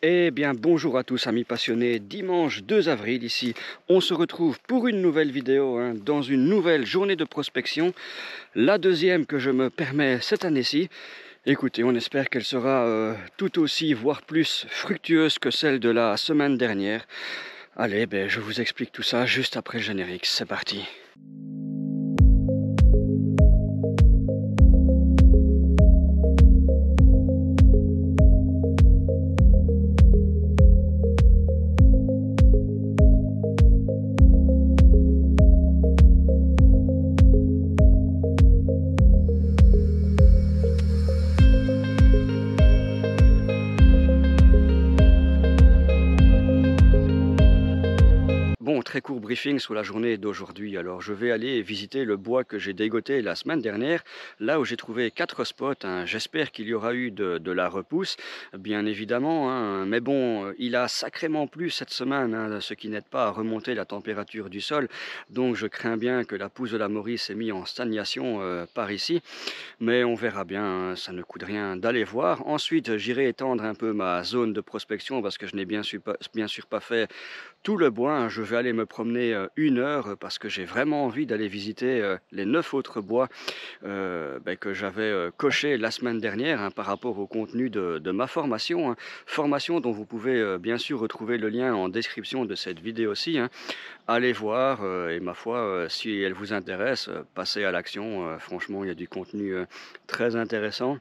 Eh bien bonjour à tous amis passionnés, dimanche 2 avril ici, on se retrouve pour une nouvelle vidéo dans une nouvelle journée de prospection, la deuxième que je me permets cette année-ci. Écoutez, on espère qu'elle sera tout aussi, voire plus fructueuse que celle de la semaine dernière. Allez, je vous explique tout ça juste après le générique, c'est parti. Bon, très court briefing sur la journée d'aujourd'hui. Alors, je vais aller visiter le bois que j'ai dégoté la semaine dernière, là où j'ai trouvé 4 spots. J'espère qu'il y aura eu de la repousse, bien évidemment. Mais bon, il a sacrément plu cette semaine, ce qui n'aide pas à remonter la température du sol. Donc, je crains bien que la pousse de la Maurice ait mis en stagnation par ici. Mais on verra bien, ça ne coûte rien d'aller voir. Ensuite, j'irai étendre un peu ma zone de prospection parce que je n'ai bien sûr pas fait tout le bois. Je vais aller me promener 1 heure parce que j'ai vraiment envie d'aller visiter les 9 autres bois que j'avais coché la semaine dernière par rapport au contenu de ma formation. Formation dont vous pouvez bien sûr retrouver le lien en description de cette vidéo-ci. Allez voir et ma foi, si elle vous intéresse, passez à l'action. Franchement, il y a du contenu très intéressant.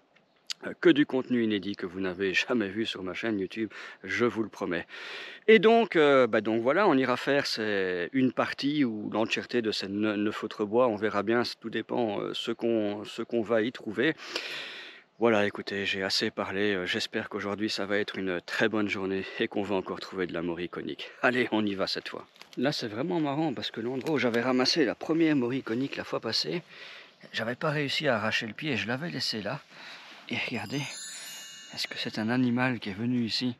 Que du contenu inédit que vous n'avez jamais vu sur ma chaîne YouTube, je vous le promets. Et donc voilà, on ira faire une partie ou l'entièreté de ces 9 autres bois. On verra bien, tout dépend ce qu'on va y trouver. Voilà, écoutez, j'ai assez parlé. J'espère qu'aujourd'hui ça va être une très bonne journée et qu'on va encore trouver de la morue conique. Allez, on y va cette fois. Là, c'est vraiment marrant parce que l'endroit où j'avais ramassé la première morue conique la fois passée, j'avais pas réussi à arracher le pied, je l'avais laissé là. Et regardez, est-ce que c'est un animal qui est venu ici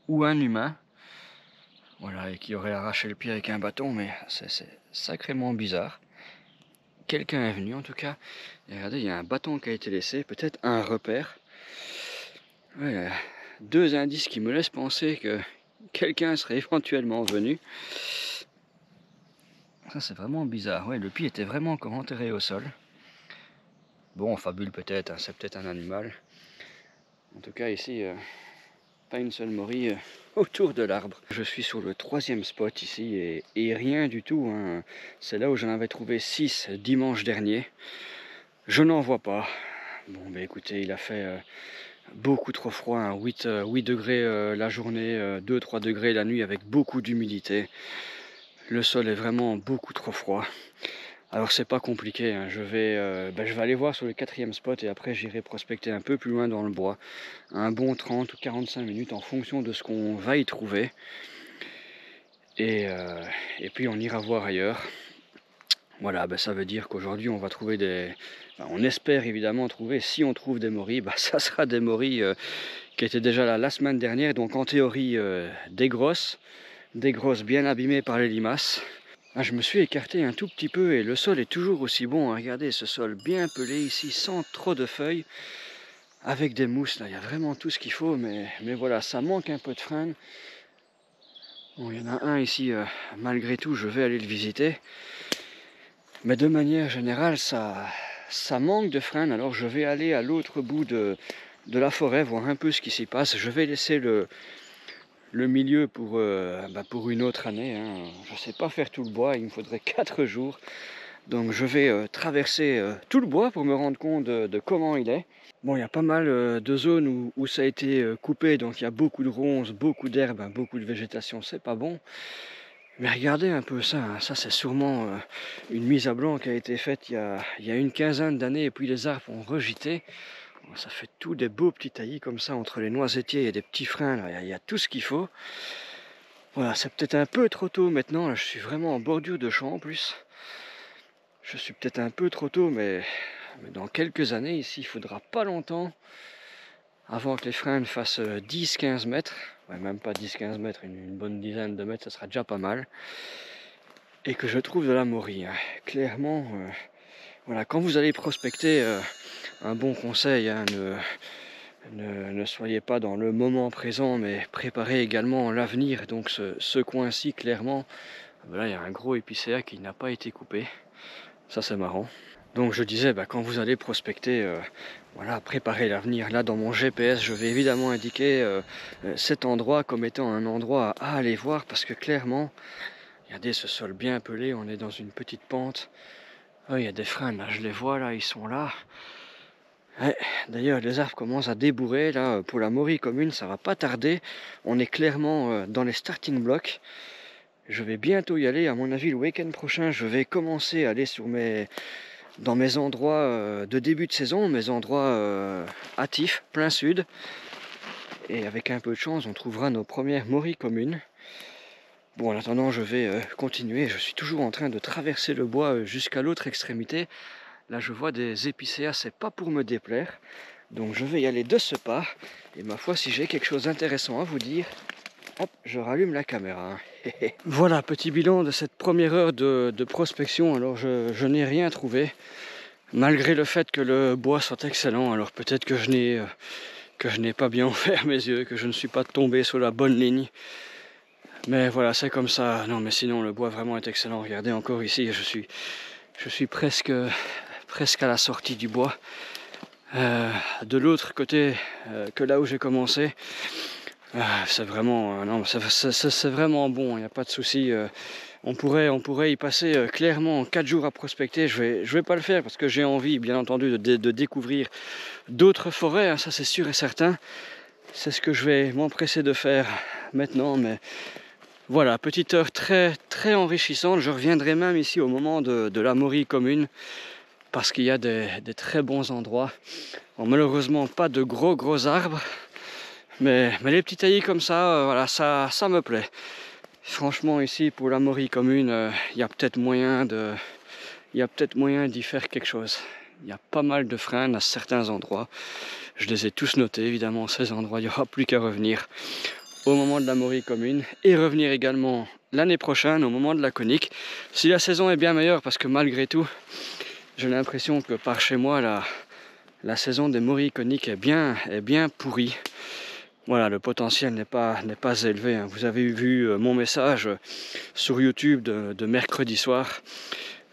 ou un humain? Voilà, et qui aurait arraché le pied avec un bâton, mais c'est sacrément bizarre. Quelqu'un est venu en tout cas. Et regardez, il y a un bâton qui a été laissé, peut-être un repère. Ouais, 2 indices qui me laissent penser que quelqu'un serait éventuellement venu. Ça c'est vraiment bizarre. Ouais, le pied était vraiment encore enterré au sol. Bon, on fabule peut-être, c'est peut-être un animal. En tout cas ici, pas une seule morue autour de l'arbre. Je suis sur le 3e spot ici et rien du tout. C'est là où j'en avais trouvé 6 dimanche dernier. Je n'en vois pas. Bon, écoutez, il a fait beaucoup trop froid. 8 degrés la journée, 2-3 degrés la nuit avec beaucoup d'humidité. Le sol est vraiment beaucoup trop froid. Alors c'est pas compliqué, je vais aller voir sur le 4e spot et après j'irai prospecter un peu plus loin dans le bois. Un bon 30 ou 45 minutes en fonction de ce qu'on va y trouver. Et puis on ira voir ailleurs. Voilà, ça veut dire qu'aujourd'hui on va trouver on espère évidemment trouver, si on trouve des morilles, ça sera des morilles qui étaient déjà là la semaine dernière. Donc en théorie des grosses bien abîmées par les limaces. Je me suis écarté un tout petit peu et le sol est toujours aussi bon. Regardez ce sol bien pelé ici, sans trop de feuilles, avec des mousses. Là, il y a vraiment tout ce qu'il faut, mais voilà, ça manque un peu de frêne. Bon, il y en a un ici, malgré tout, je vais aller le visiter. Mais de manière générale, ça manque de frêne. Alors je vais aller à l'autre bout de la forêt, voir un peu ce qui s'y passe. Je vais laisser le milieu pour une autre année. Je ne sais pas faire tout le bois, il me faudrait 4 jours. Donc je vais traverser tout le bois pour me rendre compte de comment il est. Bon, il y a pas mal de zones où ça a été coupé, donc il y a beaucoup de ronces, beaucoup d'herbes, beaucoup de végétation, c'est pas bon. Mais regardez un peu ça, ça c'est sûrement une mise à blanc qui a été faite il y a une quinzaine d'années et puis les arbres ont regité. Ça fait tout des beaux petits taillis comme ça entre les noisetiers et des petits freins, là, il y a tout ce qu'il faut. Voilà, c'est peut-être un peu trop tôt maintenant, là, je suis vraiment en bordure de champ en plus. Je suis peut-être un peu trop tôt, mais dans quelques années ici, il faudra pas longtemps avant que les freins fassent 10-15 mètres. Ouais, même pas 10-15 mètres, une bonne dizaine de mètres, ça sera déjà pas mal. Et que je trouve de la morue. Clairement, voilà, quand vous allez prospecter, un bon conseil, ne soyez pas dans le moment présent, mais préparez également l'avenir. Donc ce coin-ci, clairement, là il y a un gros épicéa qui n'a pas été coupé. Ça c'est marrant. Donc je disais, quand vous allez prospecter, voilà, préparez l'avenir. Là dans mon GPS, je vais évidemment indiquer cet endroit comme étant un endroit à aller voir, parce que clairement, regardez ce sol bien pelé, on est dans une petite pente. Oh, il y a des frênes, là, je les vois, là, ils sont là. Ouais, d'ailleurs, les arbres commencent à débourrer, là, pour la Maury commune, ça va pas tarder. On est clairement dans les starting blocks. Je vais bientôt y aller, à mon avis, le week-end prochain, je vais commencer à aller dans mes endroits de début de saison, mes endroits hâtifs, plein sud. Et avec un peu de chance, on trouvera nos premières Maury communes. Bon, en attendant, je vais continuer. Je suis toujours en train de traverser le bois jusqu'à l'autre extrémité. Là, je vois des épicéas, c'est pas pour me déplaire. Donc, je vais y aller de ce pas. Et ma foi, si j'ai quelque chose d'intéressant à vous dire, hop, je rallume la caméra. Voilà, petit bilan de cette première heure de prospection. Alors, je n'ai rien trouvé, malgré le fait que le bois soit excellent. Alors, peut-être que je n'ai pas bien ouvert mes yeux, que je ne suis pas tombé sur la bonne ligne. Mais voilà, c'est comme ça. Non, mais sinon, le bois vraiment est excellent. Regardez, encore ici, je suis presque à la sortie du bois. De l'autre côté que là où j'ai commencé, c'est vraiment, non, c'est vraiment bon, il n'y a pas de souci. On pourrait y passer clairement 4 jours à prospecter. Je vais pas le faire parce que j'ai envie, bien entendu, de découvrir d'autres forêts, hein, ça c'est sûr et certain. C'est ce que je vais m'empresser de faire maintenant, mais voilà, petite heure très, très enrichissante. Je reviendrai même ici au moment de la Maury commune, parce qu'il y a des très bons endroits. Bon, malheureusement, pas de gros arbres, mais les petits taillis comme ça, voilà, ça me plaît. Franchement, ici, pour la Maury commune, il y a peut-être moyen d'y faire quelque chose. Il y a pas mal de frênes à certains endroits. Je les ai tous notés, évidemment, ces endroits. Il n'y aura plus qu'à revenir au moment de la Maury commune et revenir également l'année prochaine au moment de la conique. Si la saison est bien meilleure, parce que malgré tout, j'ai l'impression que par chez moi, la saison des Maury coniques est bien pourrie. Voilà, le potentiel n'est pas élevé, hein. Vous avez vu mon message sur YouTube de mercredi soir.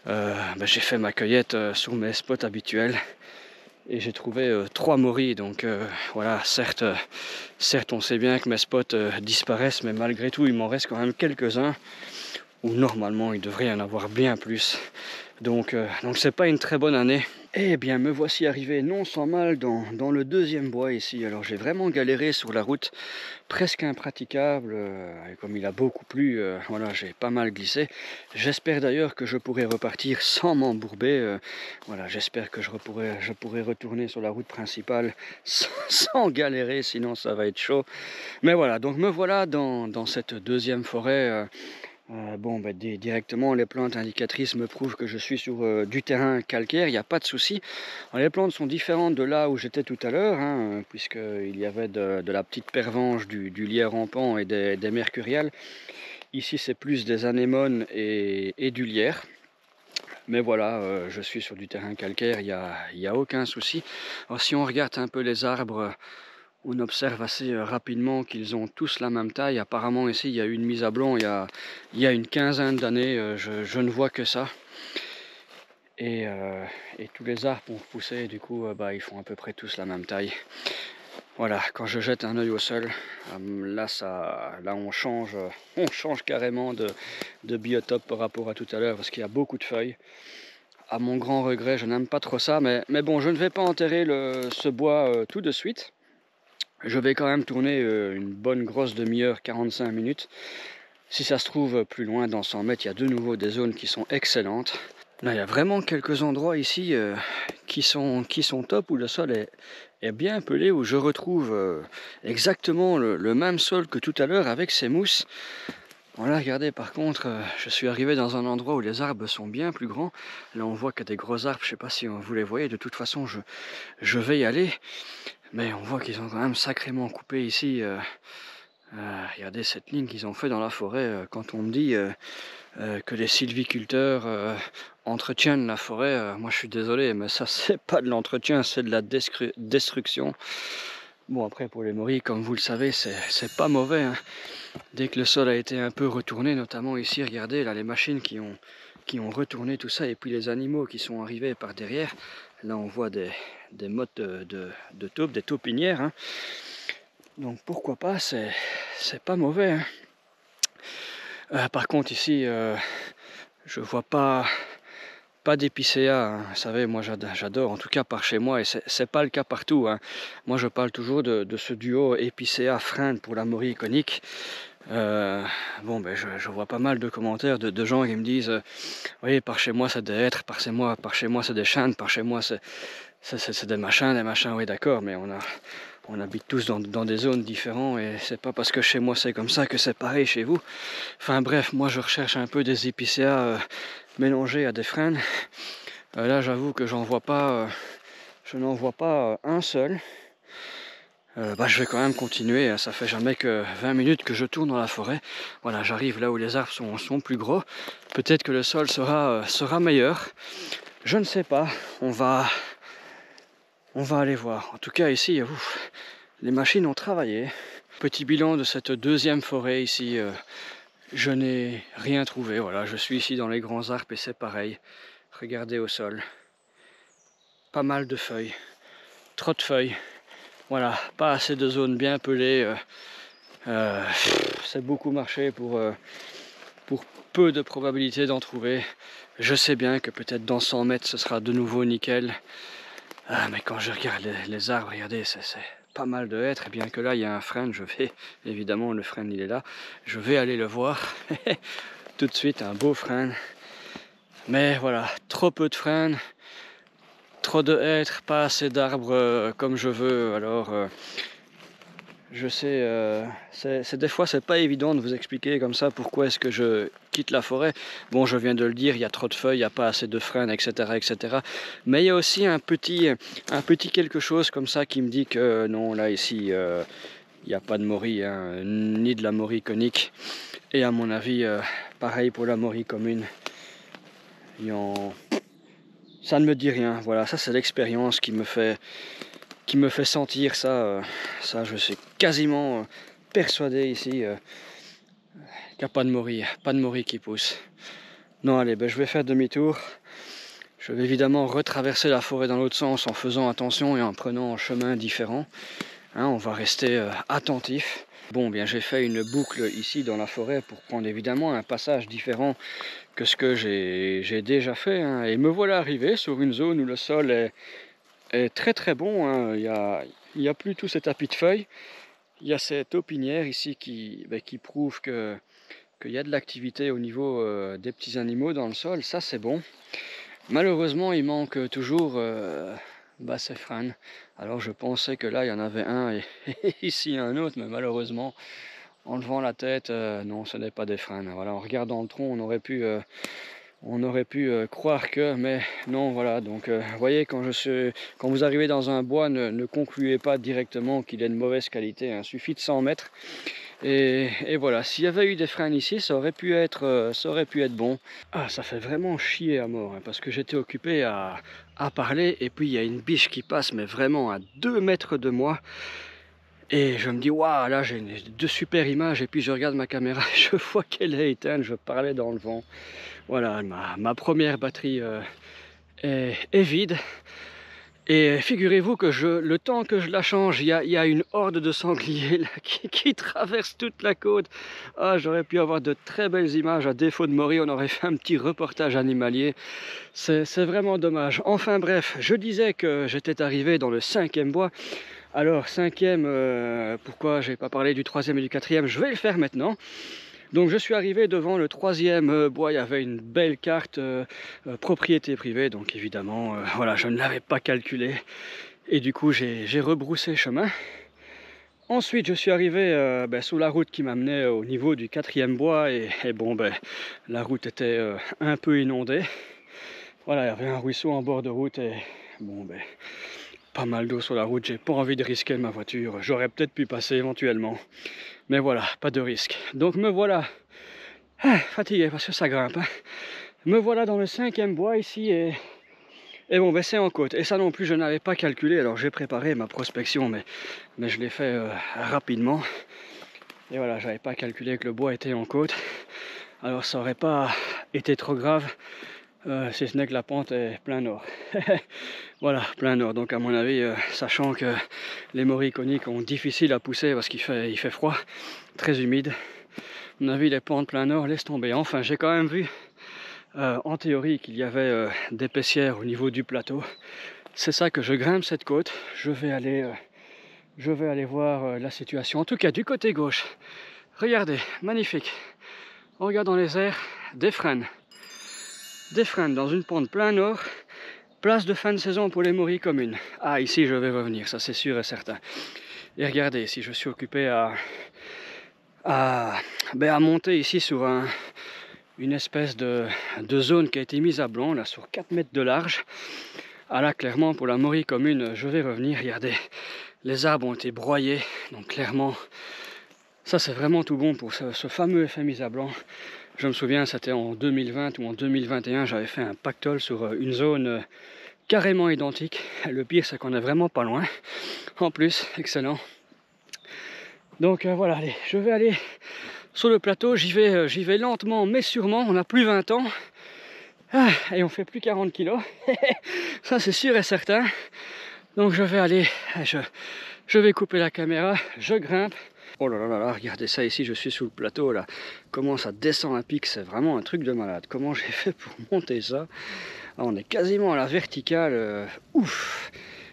J'ai fait ma cueillette sur mes spots habituels et j'ai trouvé 3 Maury. Donc voilà, certes, on sait bien que mes spots disparaissent, mais malgré tout, il m'en reste quand même quelques-uns où normalement il devrait y en avoir bien plus. Donc c'est pas une très bonne année. Eh bien, me voici arrivé non sans mal dans le deuxième bois ici. Alors j'ai vraiment galéré sur la route, presque impraticable, et comme il a beaucoup plu, voilà, j'ai pas mal glissé. J'espère d'ailleurs que je pourrai repartir sans m'embourber. Voilà, j'espère que je pourrai retourner sur la route principale sans galérer, sinon ça va être chaud. Mais voilà, donc me voilà dans cette deuxième forêt. Directement, les plantes indicatrices me prouvent que je suis sur du terrain calcaire, il n'y a pas de souci. Les plantes sont différentes de là où j'étais tout à l'heure, hein, puisqu'il y avait de la petite pervenche, du lierre rampant et des mercuriales. Ici, c'est plus des anémones et du lierre. Mais voilà, je suis sur du terrain calcaire, il y a aucun souci. Alors, si on regarde un peu les arbres, on observe assez rapidement qu'ils ont tous la même taille. Apparemment ici il y a eu une mise à blanc il y a une quinzaine d'années, je ne vois que ça. Et tous les arbres ont poussé, du coup ils font à peu près tous la même taille. Voilà, quand je jette un œil au sol, là on change carrément de biotope par rapport à tout à l'heure, parce qu'il y a beaucoup de feuilles. À mon grand regret, je n'aime pas trop ça, mais bon, je ne vais pas enterrer ce bois tout de suite. Je vais quand même tourner une bonne grosse demi-heure, 45 minutes. Si ça se trouve plus loin, dans 100 mètres, il y a de nouveau des zones qui sont excellentes. Là, il y a vraiment quelques endroits ici qui sont top, où le sol est bien pelé, où je retrouve exactement le même sol que tout à l'heure avec ces mousses. Voilà, regardez, par contre, je suis arrivé dans un endroit où les arbres sont bien plus grands. Là, on voit qu'il y a des gros arbres, je ne sais pas si vous les voyez. De toute façon, je vais y aller. Mais on voit qu'ils ont quand même sacrément coupé ici. Regardez cette ligne qu'ils ont fait dans la forêt. Quand on me dit que les sylviculteurs entretiennent la forêt, moi je suis désolé, mais ça c'est pas de l'entretien, c'est de la destruction. Bon, après pour les morilles, comme vous le savez, c'est pas mauvais, hein. Dès que le sol a été un peu retourné, notamment ici, regardez là les machines qui ont retourné tout ça, et puis les animaux qui sont arrivés par derrière. Là on voit des mottes de taupes, des taupinières, hein. Donc pourquoi pas, c'est pas mauvais, hein. Par contre ici, je vois pas d'épicéa, hein. Vous savez, moi j'adore, en tout cas par chez moi, et c'est pas le cas partout, hein. Moi je parle toujours de ce duo épicéa frêne pour la morille conique. Bon, ben je vois pas mal de commentaires de gens qui me disent oui, par chez moi c'est des hêtres, par chez moi c'est des chênes, par chez moi c'est des machins, oui d'accord, mais on habite tous dans des zones différentes, et c'est pas parce que chez moi c'est comme ça que c'est pareil chez vous. Enfin bref, moi je recherche un peu des épicéas mélangés à des frênes. Là j'avoue que je n'en vois pas un seul. Je vais quand même continuer, ça fait jamais que 20 minutes que je tourne dans la forêt. Voilà, j'arrive là où les arbres sont plus gros. Peut-être que le sol sera meilleur. Je ne sais pas, on va aller voir. En tout cas ici, les machines ont travaillé. Petit bilan de cette deuxième forêt ici, je n'ai rien trouvé. Voilà, je suis ici dans les grands arbres et c'est pareil. Regardez au sol, pas mal de feuilles, trop de feuilles. Voilà, pas assez de zones bien pelées. C'est beaucoup marché pour peu de probabilité d'en trouver. Je sais bien que peut-être dans 100 mètres ce sera de nouveau nickel. Mais quand je regarde les arbres, regardez, c'est pas mal de hêtres. Et bien que là il y a un frêne, je vais, évidemment le frêne il est là, je vais aller le voir. Tout de suite un beau frêne. Mais voilà, trop peu de frênes, trop de hêtres, pas assez d'arbres comme je veux. Alors je sais, des fois c'est pas évident de vous expliquer comme ça pourquoi est-ce que je quitte la forêt. Bon, je viens de le dire, il y a trop de feuilles, il n'y a pas assez de frênes, etc., etc. Mais il y a aussi un petit quelque chose comme ça qui me dit que non, là ici, il n'y a pas de morille, hein, ni de la morille conique. Et à mon avis, pareil pour la morille commune. Ça ne me dit rien. Voilà, ça c'est l'expérience qui me fait sentir ça. Ça, je suis quasiment persuadé ici qu'il n'y a pas de morille qui pousse. Non, allez, je vais faire demi-tour. Je vais évidemment retraverser la forêt dans l'autre sens en faisant attention et en prenant un chemin différent. Hein, on va rester attentif. Bon, bien, j'ai fait une boucle ici dans la forêt pour prendre évidemment un passage différent que ce que j'ai déjà fait, hein. Et me voilà arrivé sur une zone où le sol est très très bon, hein. Il y a plus tout ces tapis de feuilles. Il y a cette taupinière ici qui prouve qu'il y a de l'activité au niveau des petits animaux dans le sol. Ça c'est bon. Malheureusement il manque toujours ces frênes. Alors je pensais que là il y en avait un et ici un autre, mais malheureusement en levant la tête, non, ce n'est pas des frênes. Voilà, en regardant le tronc on aurait pu croire que, mais non, voilà. Donc vous voyez, quand vous arrivez dans un bois, ne concluez pas directement qu'il est de mauvaise qualité, hein. Il suffit de 100 mètres et voilà. S'il y avait eu des frênes ici, ça aurait pu être bon. Ah, ça fait vraiment chier à mort, hein, parce que j'étais occupé à parler, et puis il y a une biche qui passe, mais vraiment à 2 mètres de moi. Et je me dis, waouh, là j'ai de super images, et puis je regarde ma caméra, et je vois qu'elle est éteinte, je parlais dans le vent. Voilà, ma première batterie est vide. Et figurez-vous que le temps que je la change, il y a une horde de sangliers là, qui traverse toute la côte. Ah, j'aurais pu avoir de très belles images. À défaut de morille, on aurait fait un petit reportage animalier. C'est vraiment dommage. Enfin bref, je disais que j'étais arrivé dans le 5e bois. Alors 5e, pourquoi j'ai pas parlé du 3e et du 4e? Je vais le faire maintenant. Donc je suis arrivé devant le 3e bois. Il y avait une belle carte propriété privée, donc évidemment voilà, je ne l'avais pas calculé, et du coup j'ai rebroussé chemin. Ensuite je suis arrivé sous la route qui m'amenait au niveau du 4e bois, et bon, la route était un peu inondée. Voilà, il y avait un ruisseau en bord de route, et bon, pas mal d'eau sur la route. J'ai pas envie de risquer ma voiture. J'aurais peut-être pu passer éventuellement, mais voilà, pas de risque. Donc me voilà fatigué parce que ça grimpe, hein. Me voilà dans le 5e bois ici, et Et bon, ben c'est en côte. Et ça non plus, je n'avais pas calculé. Alors j'ai préparé ma prospection, mais je l'ai fait rapidement. Et voilà, j'avais pas calculé que le bois était en côte. Alors ça aurait pas été trop grave, si ce n'est que la pente est plein nord. Voilà, plein nord. Donc à mon avis, sachant que les morilles coniques sont difficiles à pousser parce qu'il fait froid, très humide. À mon avis, les pentes plein nord laissent tomber. Enfin, j'ai quand même vu en théorie qu'il y avait des paissières au niveau du plateau. C'est ça que je grimpe cette côte. Je vais aller voir la situation. En tout cas, du côté gauche, regardez, magnifique. En regardant les airs, des frênes dans une pente plein nord. Place de fin de saison pour les morilles communes. Ah, ici je vais revenir, ça c'est sûr et certain. Et regardez, si je suis occupé à monter ici sur une espèce de zone qui a été mise à blanc, là sur 4 mètres de large. Ah là, clairement, pour la morille commune, je vais revenir. Regardez, les arbres ont été broyés, donc clairement, ça c'est vraiment tout bon pour ce fameux effet mise à blanc. Je me souviens, c'était en 2020 ou en 2021, j'avais fait un pactole sur une zone carrément identique. Le pire, c'est qu'on est vraiment pas loin. En plus, excellent. Donc voilà, allez, je vais aller sur le plateau. J'y vais lentement, mais sûrement. On n'a plus 20 ans. Ah, et on fait plus 40 kilos. Ça, c'est sûr et certain. Donc je vais aller, je vais couper la caméra, je grimpe. Oh là là là, regardez ça ici, je suis sous le plateau là. Comment ça descend un pic, c'est vraiment un truc de malade. Comment j'ai fait pour monter ça? Ah, on est quasiment à la verticale, ouf.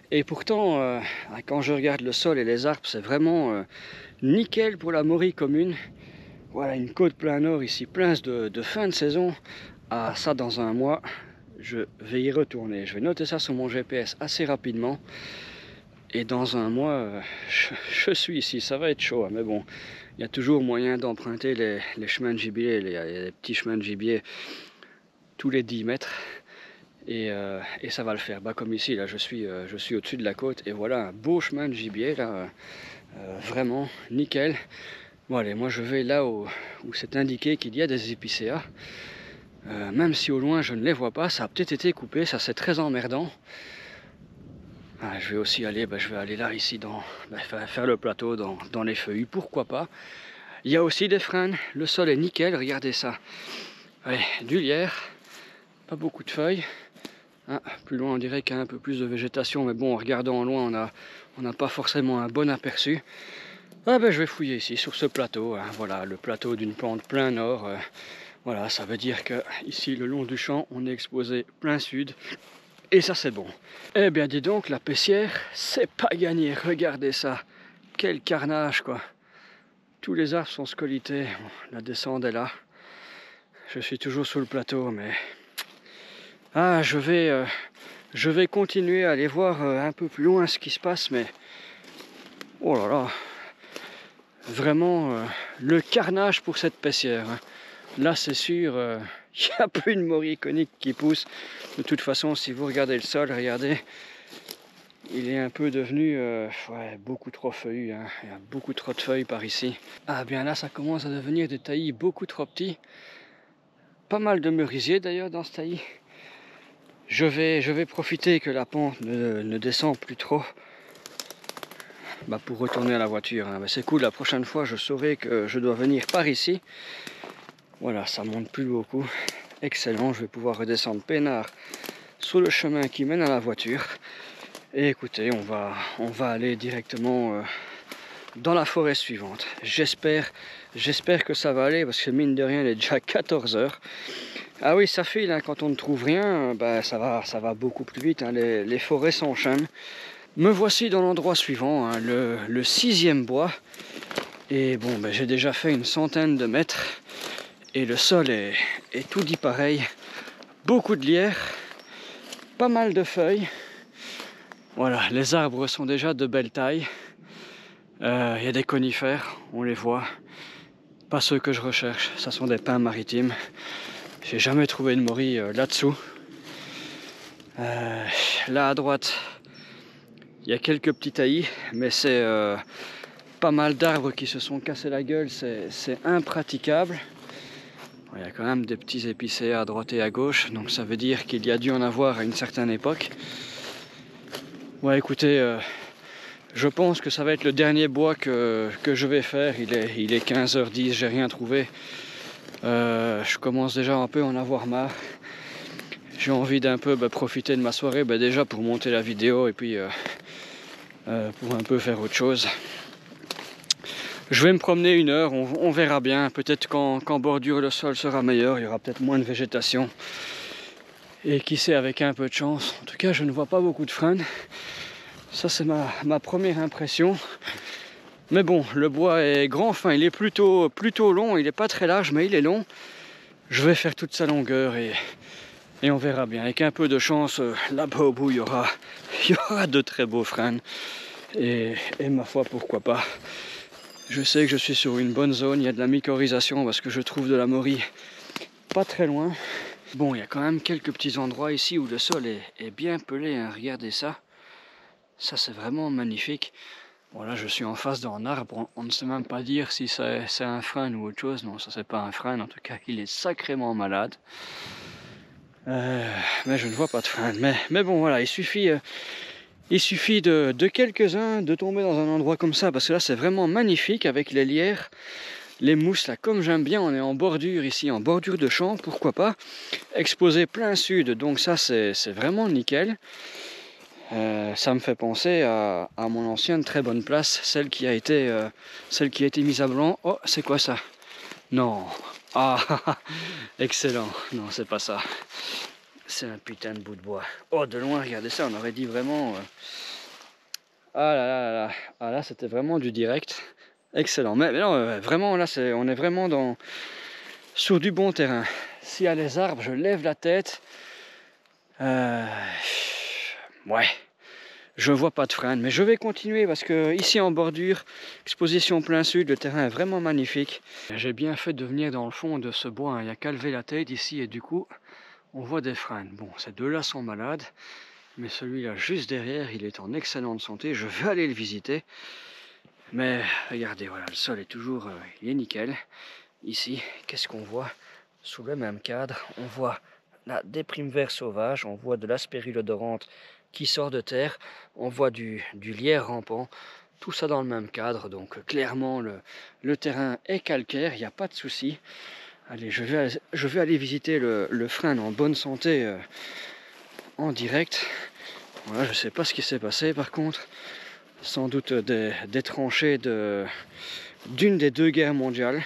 Et pourtant, quand je regarde le sol et les arbres, c'est vraiment nickel pour la morille commune. Voilà, une côte plein nord ici, plein de fin de saison. Ah, ça dans un mois, je vais y retourner. Je vais noter ça sur mon GPS assez rapidement. Et dans un mois, je suis ici, ça va être chaud, hein, mais bon, il y a toujours moyen d'emprunter les chemins de gibier, les petits chemins de gibier tous les 10 mètres, et ça va le faire. Bah, comme ici, là, je suis au-dessus de la côte, et voilà un beau chemin de gibier, là, vraiment nickel. Bon, allez, moi je vais là où c'est indiqué qu'il y a des épicéas, même si au loin je ne les vois pas, ça a peut-être été coupé, ça c'est très emmerdant. Ah, je vais aussi aller, je vais aller là, ici, faire le plateau dans les feuilles, pourquoi pas. Il y a aussi des frênes, le sol est nickel, regardez ça. Allez, du lierre, pas beaucoup de feuilles. Ah, plus loin, on dirait qu'il y a un peu plus de végétation, mais bon, en regardant en loin, on n'a pas forcément un bon aperçu. Ah je vais fouiller ici, sur ce plateau, hein, voilà, le plateau d'une pente plein nord. Voilà, ça veut dire que ici, le long du champ, on est exposé plein sud. Et ça c'est bon. Eh bien dis donc, la paissière, c'est pas gagné, regardez ça. Quel carnage quoi. Tous les arbres sont scolités, bon, la descente est là. Je suis toujours sous le plateau, mais... Ah, je vais continuer à aller voir un peu plus loin ce qui se passe, mais... Oh là là. Vraiment, le carnage pour cette paissière. Hein. Là c'est sûr... il n'y a plus de morille conique qui pousse. De toute façon, si vous regardez le sol, regardez, il est un peu devenu beaucoup trop feuillu. Hein. Il y a beaucoup trop de feuilles par ici. Ah bien là, ça commence à devenir des taillis beaucoup trop petits. Pas mal de merisiers d'ailleurs dans ce taillis. Je vais profiter que la pente ne descend plus trop pour retourner à la voiture. Hein. Mais c'est cool, la prochaine fois, je saurai que je dois venir par ici. Voilà, ça monte plus beaucoup. Excellent, je vais pouvoir redescendre peinard sur le chemin qui mène à la voiture. Et écoutez, on va aller directement dans la forêt suivante. J'espère que ça va aller, parce que mine de rien, il est déjà 14 h. Ah oui, ça file, hein, quand on ne trouve rien, ça va beaucoup plus vite, hein, les forêts s'enchaînent. Me voici dans l'endroit suivant, hein, le 6e bois. Et bon, j'ai déjà fait une centaine de mètres. Et le sol est tout dit pareil. Beaucoup de lierre, pas mal de feuilles. Voilà, les arbres sont déjà de belle taille. Il y a des conifères, on les voit. Pas ceux que je recherche, ça sont des pins maritimes. J'ai jamais trouvé de morille là-dessous. Là à droite, il y a quelques petits taillis, mais c'est pas mal d'arbres qui se sont cassés la gueule, c'est impraticable. Il y a quand même des petits épicéas à droite et à gauche, donc ça veut dire qu'il y a dû en avoir à une certaine époque. Ouais, écoutez, je pense que ça va être le dernier bois que je vais faire. Il est 15h10, j'ai rien trouvé. Je commence déjà un peu à en avoir marre. J'ai envie d'un peu profiter de ma soirée, déjà pour monter la vidéo et puis pour un peu faire autre chose. Je vais me promener 1 heure, on verra bien. Peut-être qu'en bordure le sol sera meilleur, il y aura peut-être moins de végétation. Et qui sait, avec un peu de chance. En tout cas, je ne vois pas beaucoup de frênes. Ça, c'est ma première impression. Mais bon, le bois est grand, enfin il est plutôt long, il n'est pas très large, mais il est long. Je vais faire toute sa longueur et on verra bien. Avec un peu de chance, là-bas au bout, il y aura de très beaux frênes. Et ma foi, pourquoi pas. Je sais que je suis sur une bonne zone, il y a de la mycorhisation parce que je trouve de la morie pas très loin. Bon, il y a quand même quelques petits endroits ici où le sol est bien pelé, hein. Regardez ça. Ça, c'est vraiment magnifique. Bon, là, je suis en face d'un arbre, on ne sait même pas dire si c'est un frêne ou autre chose. Non, ça, c'est pas un frêne, en tout cas, il est sacrément malade. Mais je ne vois pas de frêne. Mais bon, voilà, il suffit de quelques-uns de tomber dans un endroit comme ça, parce que là, c'est vraiment magnifique avec les lierres, les mousses, là, comme j'aime bien. On est en bordure ici, en bordure de champ, pourquoi pas. Exposé plein sud, donc ça, c'est vraiment nickel. Ça me fait penser à mon ancienne très bonne place, celle qui a été mise à blanc. Oh, c'est quoi ça? Non. Ah, excellent. Non, c'est pas ça. C'est un putain de bout de bois. Oh, de loin, regardez ça, on aurait dit vraiment... Ah là là là là. Ah là, c'était vraiment du direct. Excellent. Mais non, vraiment, là, on est vraiment sur du bon terrain. S'il y a les arbres, je lève la tête. Ouais. Je vois pas de frein, mais je vais continuer parce que ici en bordure, exposition plein sud, le terrain est vraiment magnifique. J'ai bien fait de venir dans le fond de ce bois, hein. Il n'y a qu'à lever la tête ici et du coup, on voit des freins. Bon, ces deux-là sont malades, mais celui-là juste derrière, il est en excellente santé. Je vais aller le visiter. Mais regardez, voilà, le sol est toujours il est nickel. Ici, qu'est-ce qu'on voit? Sous le même cadre, on voit là, des primes verts sauvages, on voit de l'aspérulodorante qui sort de terre, on voit du lierre rampant, tout ça dans le même cadre. Donc clairement le terrain est calcaire, il n'y a pas de souci. Allez, je vais aller visiter le frêne en bonne santé en direct. Voilà, je ne sais pas ce qui s'est passé par contre. Sans doute des tranchées d'une des 2 guerres mondiales.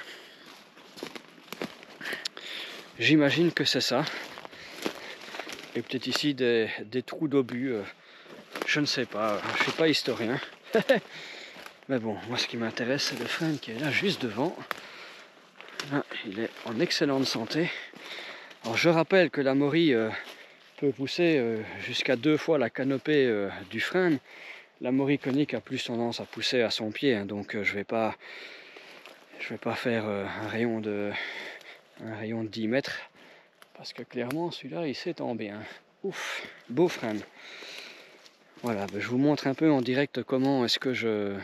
J'imagine que c'est ça. Et peut-être ici des trous d'obus. Je ne sais pas, je ne suis pas historien. Mais bon, moi ce qui m'intéresse, c'est le frêne qui est là juste devant. Là, il est en excellente santé. Alors je rappelle que la morie peut pousser jusqu'à 2 fois la canopée du frêne. La morie conique a plus tendance à pousser à son pied, hein, donc je vais pas faire un rayon de 10 mètres. Parce que clairement, celui-là, il s'étend bien. Ouf, beau frêne. Voilà, je vous montre un peu en direct comment est-ce que je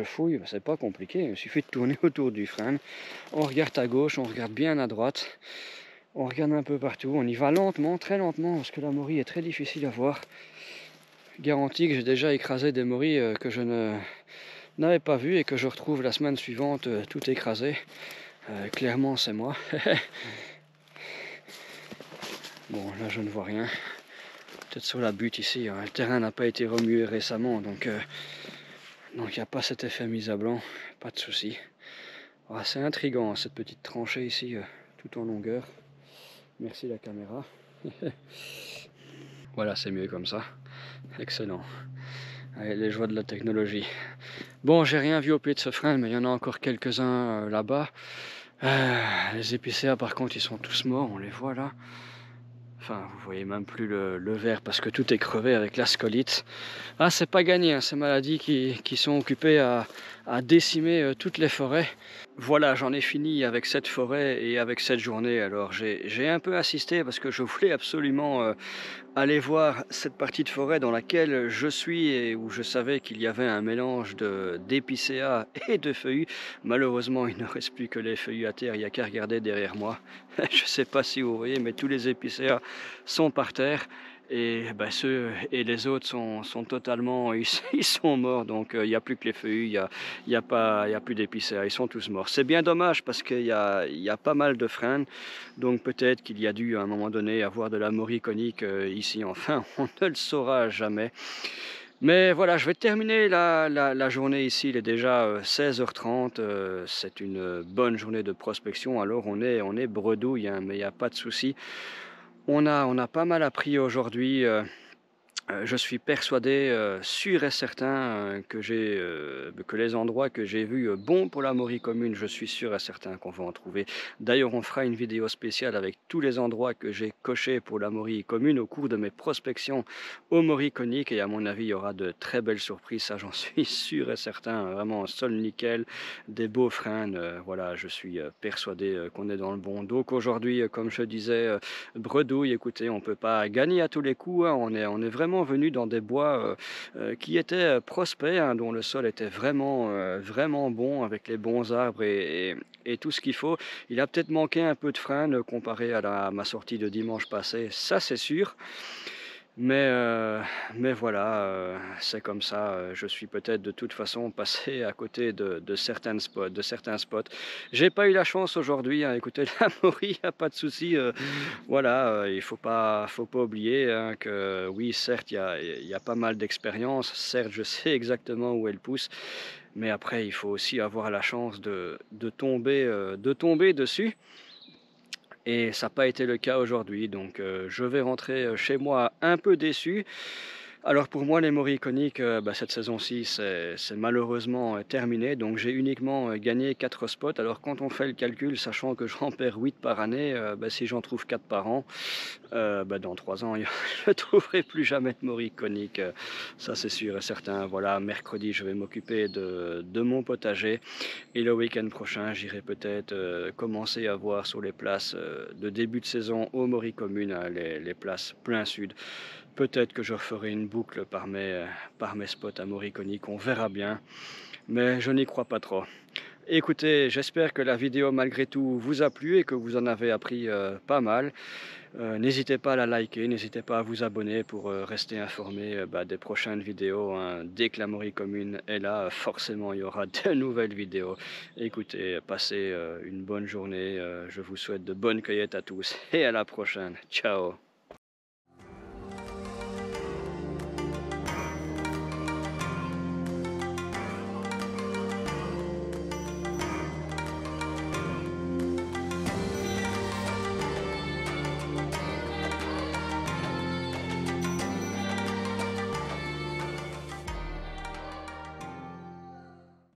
fouille. C'est pas compliqué, il suffit de tourner autour du frêne. On regarde à gauche, on regarde bien à droite. On regarde un peu partout. On y va lentement, très lentement, parce que la morie est très difficile à voir. Garantie que j'ai déjà écrasé des mories que je n'avais pas vues et que je retrouve la semaine suivante tout écrasé. Clairement, c'est moi. Bon, là, je ne vois rien. Peut-être sur la butte ici, hein. Le terrain n'a pas été remué récemment, donc il n'y a pas cet effet mise à blanc, pas de souci. Ah, c'est intriguant, cette petite tranchée ici, tout en longueur. Merci la caméra. Voilà, c'est mieux comme ça. Excellent. Allez, les joies de la technologie. Bon, j'ai rien vu au pied de ce frêne, mais il y en a encore quelques-uns là-bas. Les épicéas, par contre, ils sont tous morts, on les voit là. Enfin, vous voyez même plus le vert parce que tout est crevé avec la scolite. Ah, c'est pas gagné, hein, ces maladies qui sont occupées à à décimer toutes les forêts. Voilà, j'en ai fini avec cette forêt et avec cette journée. Alors j'ai un peu insisté parce que je voulais absolument aller voir cette partie de forêt dans laquelle je suis et où je savais qu'il y avait un mélange d'épicéas et de feuillus. Malheureusement, il ne reste plus que les feuillus à terre, il n'y a qu'à regarder derrière moi. Je ne sais pas si vous voyez, mais tous les épicéas sont par terre. Et ben, ceux et les autres sont totalement, ils sont morts, donc il n'y a plus que les feuillus, il y a plus d'épicéas, ils sont tous morts. C'est bien dommage parce il y a pas mal de frênes, donc peut-être qu'il y a dû à un moment donné avoir de la moriconique ici, enfin, on ne le saura jamais. Mais voilà, je vais terminer la journée ici, il est déjà 16h30, c'est une bonne journée de prospection, alors on est bredouille, hein, mais il n'y a pas de souci. On a pas mal appris aujourd'hui. Je suis persuadé, sûr et certain, que les endroits que j'ai vus, bons pour la Maurie commune, je suis sûr et certain qu'on va en trouver. D'ailleurs, on fera une vidéo spéciale avec tous les endroits que j'ai cochés pour la Maurie commune au cours de mes prospections au Mauriconique et à mon avis, il y aura de très belles surprises, ça j'en suis sûr et certain. Vraiment un sol nickel, des beaux frênes, voilà, je suis, persuadé, qu'on est dans le bon. Donc aujourd'hui, comme je disais, bredouille, écoutez, on ne peut pas gagner à tous les coups, hein, on est vraiment venu dans des bois qui étaient prospères, hein, dont le sol était vraiment bon, avec les bons arbres et tout ce qu'il faut. Il a peut-être manqué un peu de frein comparé à ma sortie de dimanche passé, ça c'est sûr. Mais, euh, mais voilà, c'est comme ça. Je suis peut-être de toute façon passé à côté de certains spots. J'ai pas eu la chance aujourd'hui, hein, écoutez, la Maury, y a pas de souci. Voilà, faut pas oublier, hein, que oui, certes, il y a pas mal d'expérience. Certes, je sais exactement où elle pousse, mais après, il faut aussi avoir la chance de tomber dessus. Et ça n'a pas été le cas aujourd'hui, donc je vais rentrer chez moi un peu déçu. Alors pour moi, les Moriconiques, bah, cette saison-ci, c'est malheureusement terminé. Donc j'ai uniquement gagné 4 spots. Alors quand on fait le calcul, sachant que j'en perds 8 par année, bah, si j'en trouve 4 par an, bah, dans 3 ans, je ne trouverai plus jamais de Moriconique. Ça c'est sûr et certain. Voilà, mercredi, je vais m'occuper de mon potager. Et le week-end prochain, j'irai peut-être commencer à voir sur les places de début de saison au Maury Commune, hein, les places plein sud. Peut-être que je referai une boucle par mes spots à Moriconique, on verra bien, mais je n'y crois pas trop. Écoutez, j'espère que la vidéo malgré tout vous a plu et que vous en avez appris pas mal. N'hésitez pas à la liker, n'hésitez pas à vous abonner pour rester informé bah, des prochaines vidéos, hein. Dès que la Maurie commune est là, forcément il y aura de nouvelles vidéos. Écoutez, passez une bonne journée, je vous souhaite de bonnes cueillettes à tous et à la prochaine. Ciao!